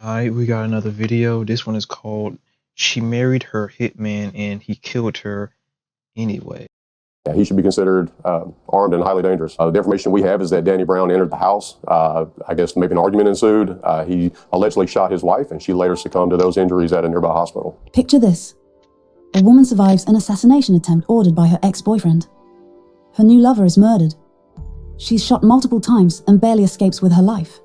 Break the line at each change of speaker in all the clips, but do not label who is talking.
Alright, we got another video. This one is called She Married Her Hitman and He Killed Her Anyway.
Yeah, he should be considered armed and highly dangerous. The information we have is that Danny Brown entered the house. I guess maybe an argument ensued. He allegedly shot his wife, and she later succumbed to those injuries at a nearby hospital.
Picture this. A woman survives an assassination attempt ordered by her ex-boyfriend. Her new lover is murdered. She's shot multiple times and barely escapes with her life.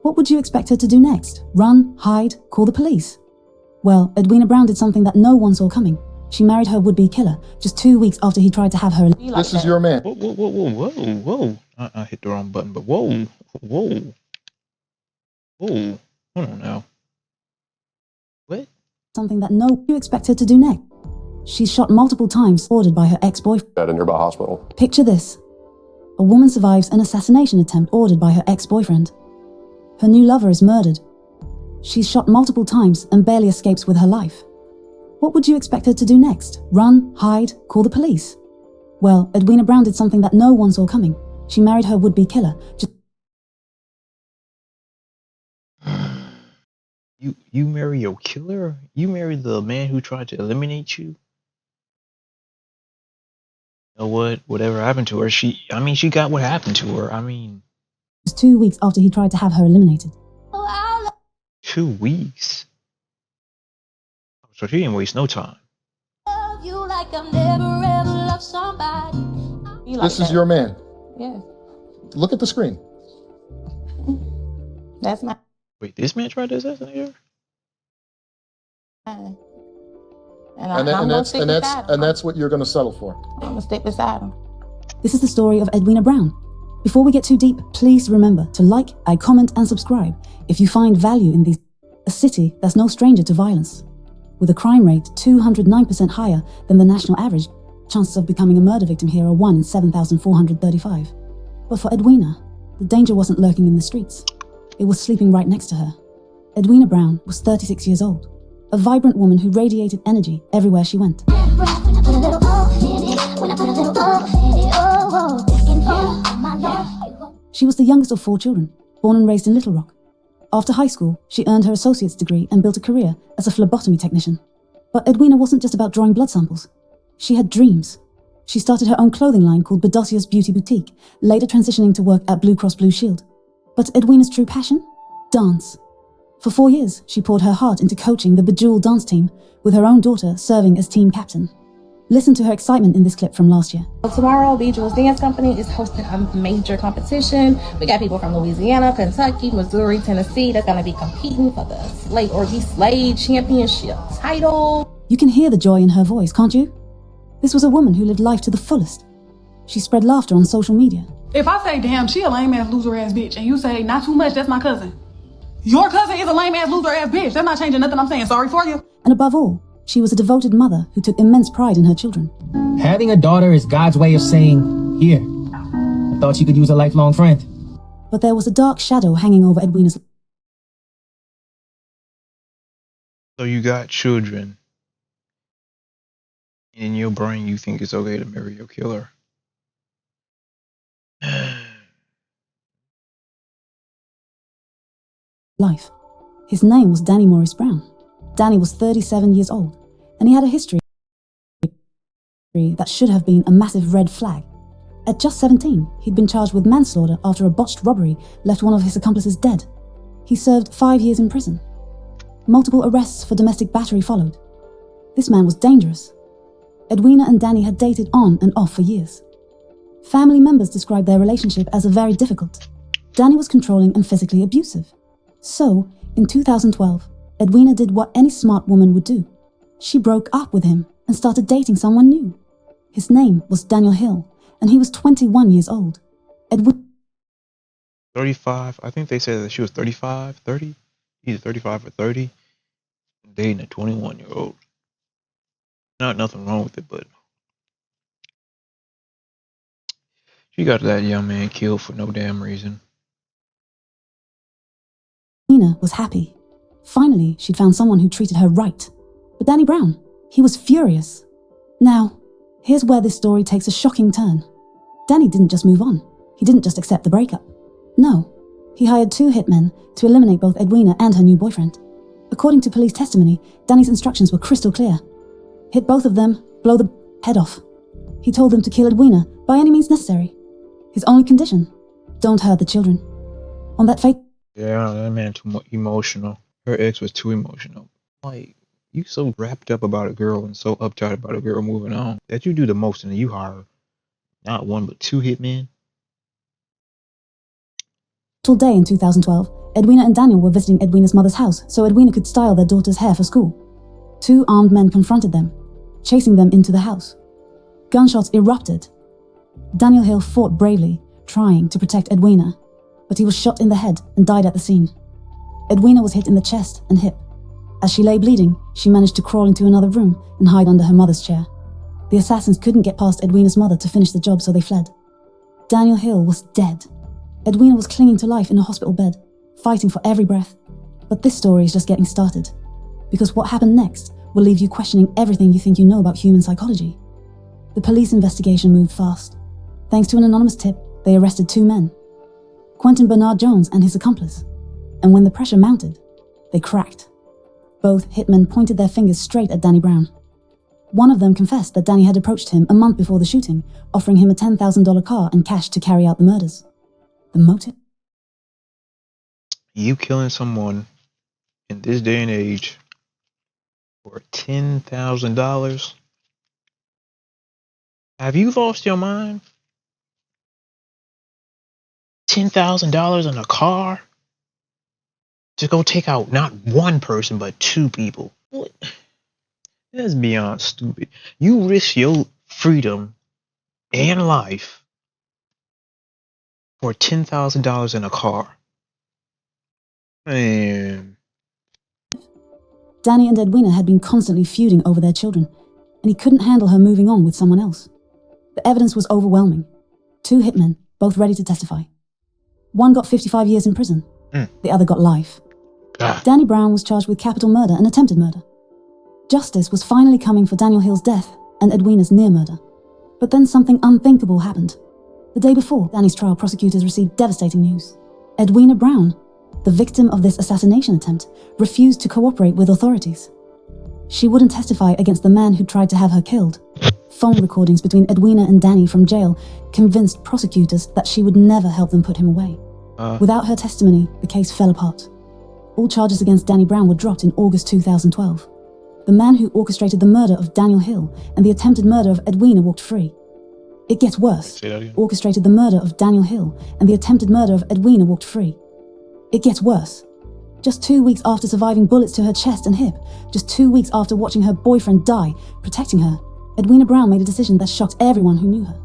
What would you expect her to do next? Run, hide, call the police? Well, Edwina Brown did something that no one saw coming. She married her would-be killer just 2 weeks after he tried to have her.
This is your man.
Whoa. I hit the wrong button, but whoa. Hold on now. What?
Something that no one you expect her to do next. She's shot multiple times, ordered by her ex-boyfriend.
At a nearby hospital.
Picture this. A woman survives an assassination attempt ordered by her ex-boyfriend. Her new lover is murdered. She's shot multiple times and barely escapes with her life. What would you expect her to do next? Run, hide, call the police? Well, Edwina Brown did something that no one saw coming. She married her would-be killer.
You marry your killer? You marry the man who tried to eliminate you? You know what? Whatever happened to her, she got what happened to her.
2 weeks after he tried to have her eliminated.
2 weeks? So she didn't waste no time.
This is your man.
Yeah,
Look at the screen.
that's my
Wait, this man tried to assassinate her?
man.
And that's what you're going to settle for.
I'm gonna stick beside him.
This is the story of Edwina Brown. Before we get too deep, please remember to like, comment, and subscribe if you find value in these. A city that's no stranger to violence. With a crime rate 209% higher than the national average, chances of becoming a murder victim here are 1 in 7,435. But for Edwina, the danger wasn't lurking in the streets. It was sleeping right next to her. Edwina Brown was 36 years old, a vibrant woman who radiated energy everywhere she went. She was the youngest of 4 children, born and raised in Little Rock. After high school, she earned her associate's degree and built a career as a phlebotomy technician. But Edwina wasn't just about drawing blood samples. She had dreams. She started her own clothing line called Bedosius Beauty Boutique, later transitioning to work at Blue Cross Blue Shield. But Edwina's true passion? Dance. For 4 years, she poured her heart into coaching the Bejeweled dance team, with her own daughter serving as team captain. Listen to her excitement in this clip from last year.
Tomorrow, Bejeweled Dance Company is hosting a major competition. We got people from Louisiana, Kentucky, Missouri, Tennessee that's gonna be competing for the Slade Championship title.
You can hear the joy in her voice, can't you? This was a woman who lived life to the fullest. She spread laughter on social media.
If I say, damn, she a lame-ass, loser-ass bitch, and you say, not too much, that's my cousin. Your cousin is a lame-ass, loser-ass bitch. That's not changing nothing I'm saying. Sorry for you.
And above all, she was a devoted mother who took immense pride in her children.
Having a daughter is God's way of saying, here, I thought you could use a lifelong friend.
But there was a dark shadow hanging over Edwina's.
So you got children. And in your brain, you think it's okay to marry your killer.
life. His name was Danny Morris Brown. Danny was 37 years old, and he had a history that should have been a massive red flag. At just 17, he'd been charged with manslaughter after a botched robbery left one of his accomplices dead. He served 5 years in prison. Multiple arrests for domestic battery followed. This man was dangerous. Edwina and Danny had dated on and off for years. Family members described their relationship as very difficult. Danny was controlling and physically abusive. So, in 2012, Edwina did what any smart woman would do. She broke up with him and started dating someone new. His name was Daniel Hill, and he was 21 years old.
35. I think they said that she was 35, 30. Either 35 or 30. Dating a 21-year-old. Nothing wrong with it, but she got that young man killed for no damn reason.
Edwina was happy. Finally, she'd found someone who treated her right. But Danny Brown, he was furious. Now, here's where this story takes a shocking turn. Danny didn't just move on. He didn't just accept the breakup. No, He hired 2 hitmen to eliminate both Edwina and her new boyfriend. According to police testimony, Danny's instructions were crystal clear. Hit both of them, blow the head off. He told them to kill Edwina by any means necessary. His only condition, don't hurt the children. On that fate,
Yeah, that man too emotional. Her ex was too emotional. Like, you so wrapped up about a girl and so uptight about a girl moving on that you do the most and you hire not 1 but 2 hitmen.
fateful day in 2012, Edwina and Daniel were visiting Edwina's mother's house so Edwina could style their daughter's hair for school. 2 armed men confronted them, chasing them into the house. Gunshots erupted. Daniel Hill fought bravely, trying to protect Edwina, but he was shot in the head and died at the scene. Edwina was hit in the chest and hip. As she lay bleeding, she managed to crawl into another room and hide under her mother's chair. The assassins couldn't get past Edwina's mother to finish the job, so they fled. Daniel Hill was dead. Edwina was clinging to life in a hospital bed, fighting for every breath. But this story is just getting started, because what happened next will leave you questioning everything you think you know about human psychology. The police investigation moved fast. Thanks to an anonymous tip, they arrested 2 men, Quentin Bernard Jones and his accomplice. And when the pressure mounted, they cracked. Both hitmen pointed their fingers straight at Danny Brown. One of them confessed that Danny had approached him a month before the shooting, offering him a $10,000 car and cash to carry out the murders. The motive?
You killing someone in this day and age for $10,000? Have you lost your mind? $10,000 in a car to go take out not 1 person but 2 people. What? That's beyond stupid. You risk your freedom and life for $10,000 in a car. Man.
Danny and Edwina had been constantly feuding over their children, and he couldn't handle her moving on with someone else. The evidence was overwhelming. 2 hitmen, both ready to testify. One got 55 years in prison. The other got life.
God.
Danny Brown was charged with capital murder and attempted murder. Justice was finally coming for Daniel Hill's death and Edwina's near murder. But then something unthinkable happened. The day before Danny's trial, prosecutors received devastating news. Edwina Brown, the victim of this assassination attempt, refused to cooperate with authorities. She wouldn't testify against the man who tried to have her killed. Phone recordings between Edwina and Danny from jail convinced prosecutors that she would never help them put him away. Without her testimony, the case fell apart. All charges against Danny Brown were dropped in August 2012. The man who orchestrated the murder of Daniel Hill and the attempted murder of Edwina walked free. It gets worse. Orchestrated the murder of Daniel Hill and the attempted murder of Edwina walked free. It gets worse. Just 2 weeks after surviving bullets to her chest and hip, just 2 weeks after watching her boyfriend die, protecting her, Edwina Brown made a decision that shocked everyone who knew her.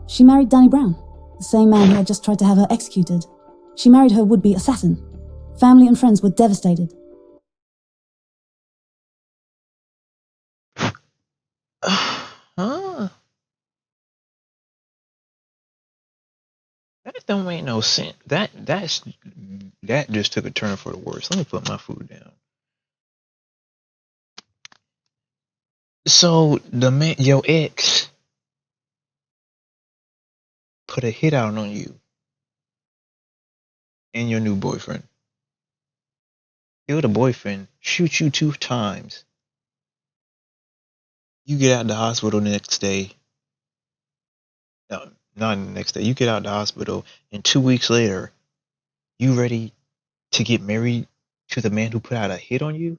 She married Danny Brown, the same man who had just tried to have her executed. She married her would-be assassin. Family and friends were devastated.
That don't make no sense. That just took a turn for the worse. Let me put my food down. So the man, your ex, put a hit out on you and your new boyfriend. Kill the boyfriend, shoot you 2 times. You get out of the hospital the next day. No, not the next day. You get out of the hospital, and 2 weeks later, you ready to get married to the man who put out a hit on you?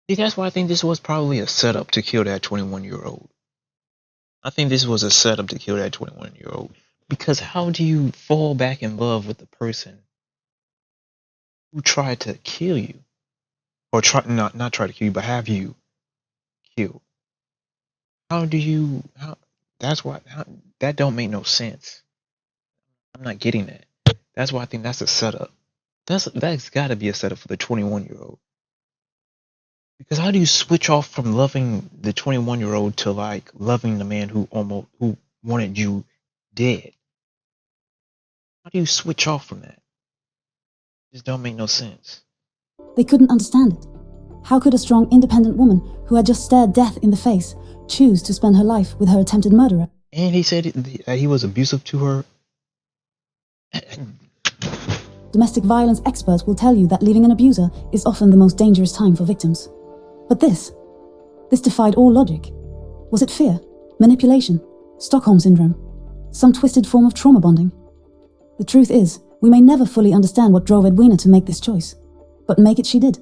See, that's why I think this was probably a setup to kill that 21-year-old. I think this was a setup to kill that 21-year-old. Because how do you fall back in love with the person who tried to kill you? Or not try to kill you, but have you killed? That don't make no sense. I'm not getting that. That's why I think that's a setup. That's gotta be a setup for the 21-year-old. Because how do you switch off from loving the 21-year-old to like loving the man who wanted you dead? How do you switch off from that? It just don't make no sense.
They couldn't understand it. How could a strong, independent woman who had just stared death in the face choose to spend her life with her attempted murderer?
And he said that he was abusive to her.
Domestic violence experts will tell you that leaving an abuser is often the most dangerous time for victims. But this defied all logic. Was it fear, manipulation, Stockholm syndrome, some twisted form of trauma bonding? The truth is, we may never fully understand what drove Edwina to make this choice, but make it she did.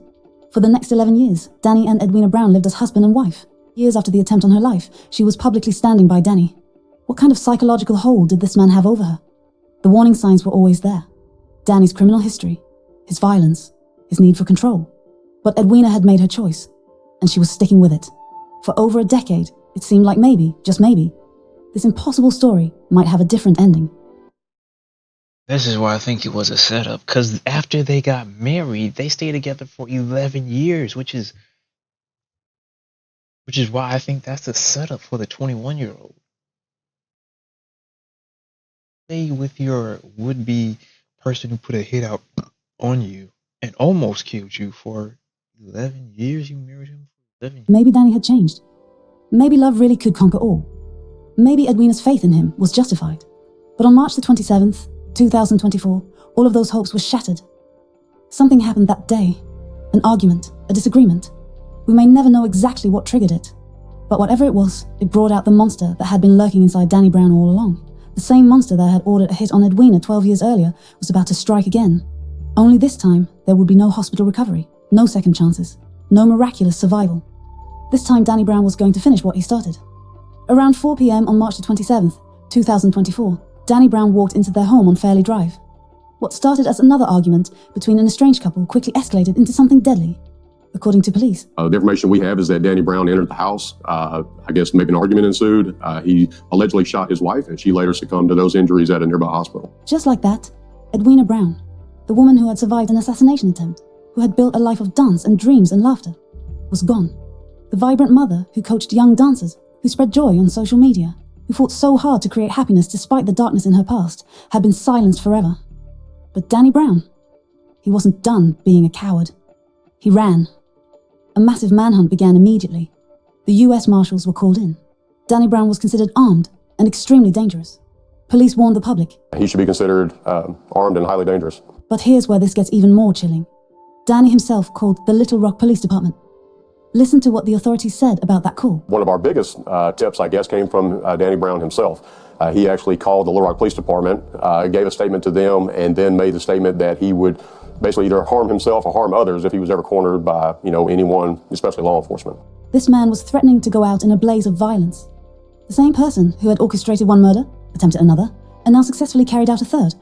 For the next 11 years, Danny and Edwina Brown lived as husband and wife. Years after the attempt on her life, she was publicly standing by Danny. What kind of psychological hold did this man have over her? The warning signs were always there. Danny's criminal history, his violence, his need for control. But Edwina had made her choice, and she was sticking with it. For over a decade, it seemed like maybe, just maybe, this impossible story might have a different ending.
This is why I think it was a setup, because after they got married, they stayed together for 11 years, which is why I think that's a setup for the 21-year-old. Stay with your would-be person who put a hit out on you and almost killed you for 11 years. You married him for 11 years.
Maybe Danny had changed. Maybe love really could conquer all. Maybe Edwina's faith in him was justified. But on March the 27th, 2024, all of those hopes were shattered. Something happened that day. An argument, a disagreement. We may never know exactly what triggered it. But whatever it was, it brought out the monster that had been lurking inside Danny Brown all along. The same monster that had ordered a hit on Edwina 12 years earlier was about to strike again. Only this time, there would be no hospital recovery, no second chances, no miraculous survival. This time Danny Brown was going to finish what he started. Around 4 p.m. on March the 27th, 2024, Danny Brown walked into their home on Fairley Drive. What started as another argument between an estranged couple quickly escalated into something deadly, according to police.
The information we have is that Danny Brown entered the house. I guess maybe an argument ensued. He allegedly shot his wife, and she later succumbed to those injuries at a nearby hospital.
Just like that, Edwina Brown, the woman who had survived an assassination attempt, who had built a life of dance and dreams and laughter, was gone. The vibrant mother who coached young dancers, who spread joy on social media, who fought so hard to create happiness despite the darkness in her past, had been silenced forever. But Danny Brown, he wasn't done being a coward. He ran. A massive manhunt began immediately. The US Marshals were called in. Danny Brown was considered armed and extremely dangerous. Police warned the public.
He should be considered armed and highly dangerous.
But here's where this gets even more chilling. Danny himself called the Little Rock Police Department. Listen to what the authorities said about that call.
One of our biggest tips, I guess, came from Danny Brown himself. He actually called the Little Rock Police Department, gave a statement to them, and then made the statement that he would basically either harm himself or harm others if he was ever cornered by, anyone, especially law enforcement.
This man was threatening to go out in a blaze of violence. The same person who had orchestrated one murder, attempted another, and now successfully carried out a third.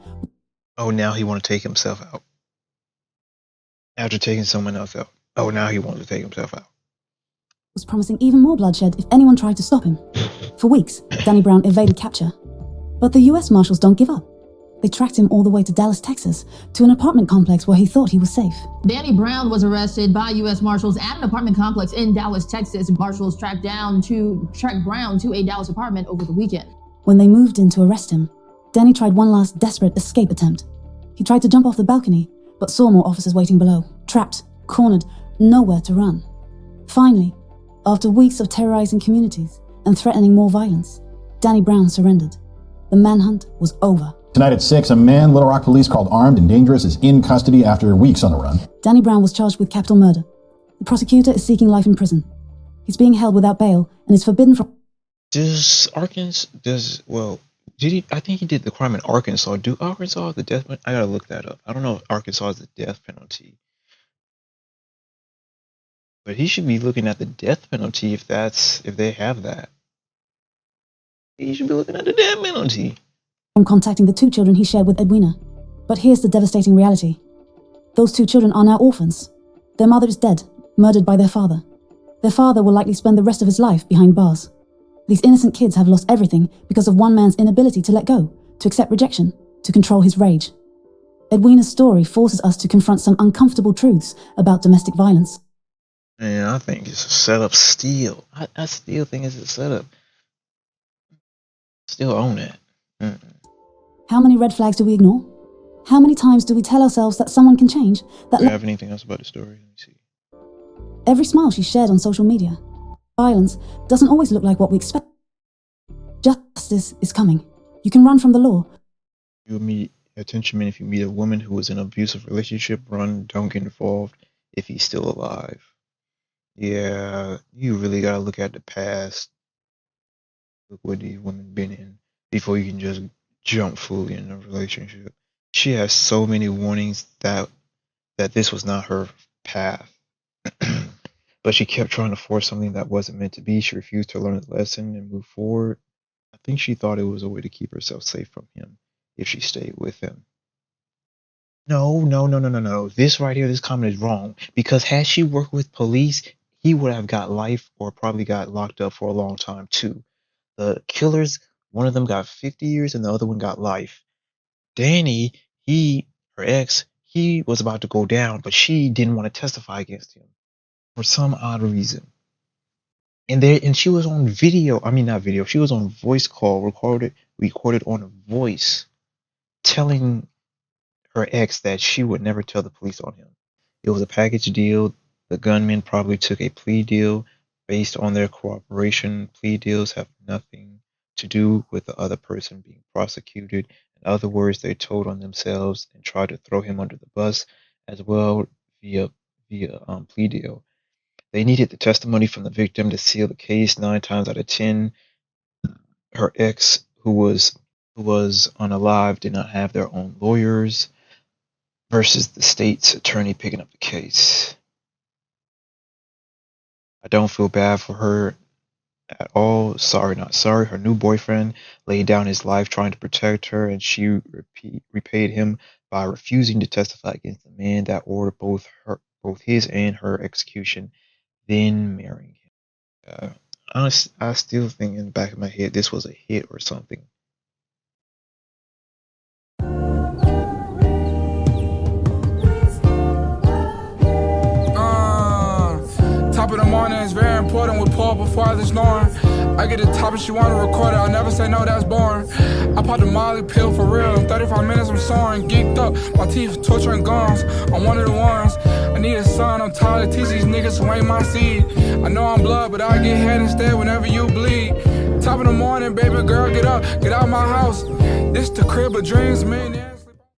Oh, now he wants to take himself out. After taking someone else out. Oh, now he wants to take himself out.
Was promising even more bloodshed if anyone tried to stop him. For weeks, Danny Brown evaded capture. But the US Marshals don't give up. They tracked him all the way to Dallas, Texas, to an apartment complex where he thought he was safe.
Danny Brown was arrested by U.S. Marshals at an apartment complex in Dallas, Texas. Marshals tracked Brown to a Dallas apartment over the weekend.
When they moved in to arrest him, Danny tried one last desperate escape attempt. He tried to jump off the balcony, but saw more officers waiting below. Trapped, cornered, nowhere to run. Finally, after weeks of terrorizing communities and threatening more violence, Danny Brown surrendered. The manhunt was over.
Tonight at 6, a man Little Rock police called armed and dangerous is in custody after weeks on the run.
Danny Brown was charged with capital murder. The prosecutor is seeking life in prison. He's being held without bail and is forbidden from...
I think he did the crime in Arkansas. Do Arkansas have the death penalty? I gotta look that up. I don't know if Arkansas has the death penalty. But he should be looking at the death penalty if they have that. He should be looking at the death penalty.
From contacting the 2 children he shared with Edwina. But here's the devastating reality. Those 2 children are now orphans. Their mother is dead, murdered by their father. Their father will likely spend the rest of his life behind bars. These innocent kids have lost everything because of one man's inability to let go, to accept rejection, to control his rage. Edwina's story forces us to confront some uncomfortable truths about domestic violence.
Man, I think it's a setup still. I still think it's a setup. Still own it.
How many red flags do we ignore? How many times do we tell ourselves that someone can change?
Do you have anything else about the story? Let me see.
Every smile she shared on social media. Violence doesn't always look like what we expect. Justice is coming. You can run from the law.
You and me, Attention men, if you meet a woman who is in an abusive relationship, run, don't get involved if he's still alive. Yeah, you really gotta look at the past, look what these women been in, before you can just jump fully in a relationship. She has so many warnings that this was not her path. But she kept trying to force something that wasn't meant to be. She refused to learn the lesson and move forward. I think she thought it was a way to keep herself safe from him if she stayed with him. No. This right here, this comment is wrong. Because had she worked with police, he would have got life or probably got locked up for a long time too. The killers, one of them got 50 years and the other one got life. Danny, her ex, he was about to go down, but she didn't want to testify against him for some odd reason. And she was on video. I mean, not video. She was on voice call, recorded on a voice, telling her ex that she would never tell the police on him. It was a package deal. The gunman probably took a plea deal based on their cooperation. Plea deals have nothing to do with the other person being prosecuted. In other words, they told on themselves and tried to throw him under the bus as well via plea deal. They needed the testimony from the victim to seal the case. 9 times out of 10, her ex, who was unalive, did not have their own lawyers versus the state's attorney picking up the case. I don't feel bad for her at all. Sorry, not sorry. Her new boyfriend laid down his life trying to protect her, and she repaid him by refusing to testify against the man that ordered both his and her execution, then marrying him. I still think in the back of my head this was a hit or something.
Top of the morning is very important. We pull before others snoring. I get the top and she wanna record it. I'll never say no, that's boring. I pop the Molly pill for real. In 35 minutes I'm soaring, geeked up. My teeth torturing gums. I'm one of the ones. I need a son. I'm tired of teach these niggas who ain't my seed. I know I'm blood, but I get head instead whenever you bleed. Top of the morning, baby girl, get up, get out my house. This the crib of dreams, man.